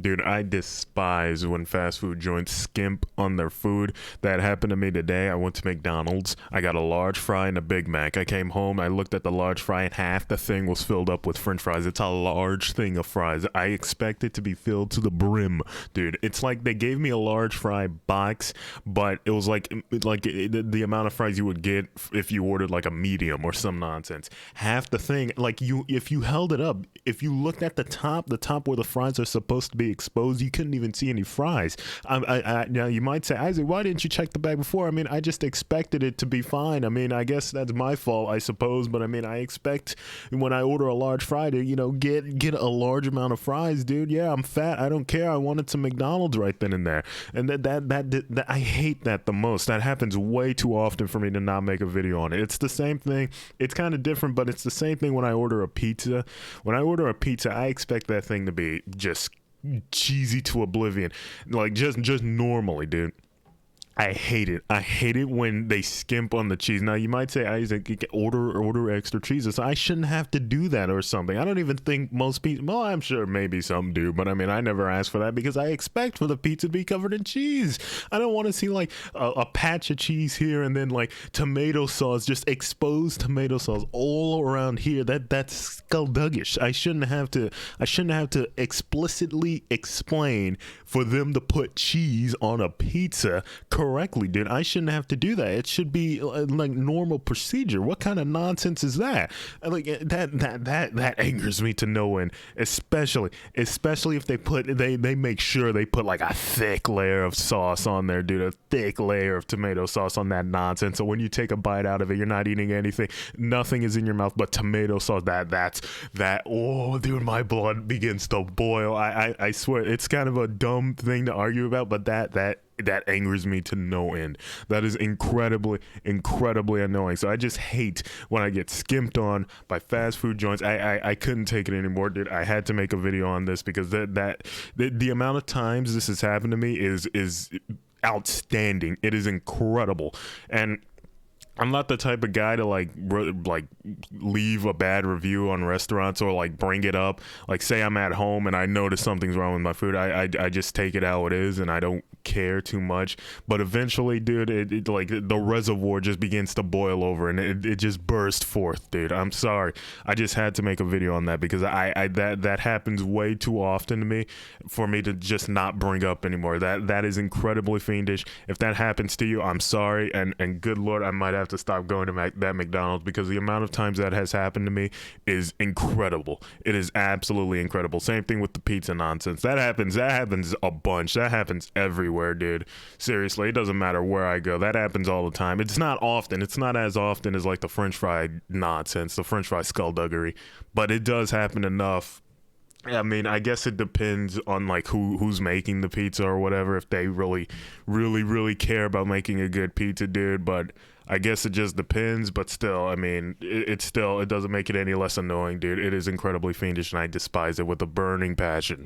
Dude, I despise when fast food joints skimp on their food. That happened to me today. I went to McDonald's. I got a large fry and a Big Mac. I came home. I looked at the large fry and half the thing was filled up with French fries. It's a large thing of fries. I expect it to be filled to the brim, dude. It's like they gave me a large fry box, but it was the amount of fries you would get if you ordered like a medium or some nonsense. Half the thing, if you held it up, if you looked at the top where the fries are supposed to be exposed, you couldn't even see any fries. Now you might say, Isaac, why didn't you check the bag before? I mean, I just expected it to be fine. I mean, I guess that's my fault, I suppose, but I mean, I expect when I order a large fry to, get a large amount of fries, dude. Yeah, I'm fat. I don't care. I wanted some McDonald's right then and there. And that I hate that the most. That happens way too often for me to not make a video on it. It's the same thing. It's kind of different, but it's the same thing when I order a pizza. When I order a pizza, I expect that thing to be just cheesy to oblivion, like just normally, dude. I hate it. I hate it when they skimp on the cheese. Now you might say, Isaac, you can order extra cheeses. I shouldn't have to do that or something. I don't even think most people. Well, I'm sure maybe some do, but I mean, I never ask for that because I expect for the pizza to be covered in cheese. I don't want to see like a patch of cheese here and then like tomato sauce, just exposed tomato sauce all around here. That's skullduggish. I shouldn't have to explicitly explain for them to put cheese on a pizza correctly, dude. I shouldn't have to do that. It should be like normal procedure. What kind of nonsense is that? Like that angers me to no end. Especially if they make sure they put like a thick layer of sauce on there, dude. A thick layer of tomato sauce on that nonsense. So when you take a bite out of it, you're not eating anything. Nothing is in your mouth but tomato sauce. Oh, dude, my blood begins to boil. I swear, it's kind of a dumb thing to argue about, but that angers me to no end. That is incredibly annoying. So I just hate when I get skimped on by fast food joints. I couldn't take it anymore, dude. I had to make a video on this because the amount of times this has happened to me is outstanding. It is incredible. And I'm not the type of guy to like leave a bad review on restaurants or like bring it up. Like say I'm at home and I notice something's wrong with my food. I just take it how it is and I don't care too much. But eventually, dude, it like the reservoir just begins to boil over and it just burst forth, dude. I'm sorry. I just had to make a video on that because that happens way too often to me for me to just not bring up anymore. That is incredibly fiendish. If that happens to you, I'm sorry, and good Lord, I might have to stop going to that McDonald's because the amount of times that has happened to me is incredible. It is absolutely incredible. Same thing with the pizza nonsense. That happens a bunch. That happens everywhere, dude. Seriously, it doesn't matter where I go. That happens all the time. It's not often. It's not as often as like the French fry nonsense, the French fry skullduggery, but it does happen enough. I mean, I guess it depends on like who's making the pizza or whatever, if they really care about making a good pizza, dude. But I guess it just depends. But still, I mean, it doesn't make it any less annoying, dude. It is incredibly fiendish and I despise it with a burning passion.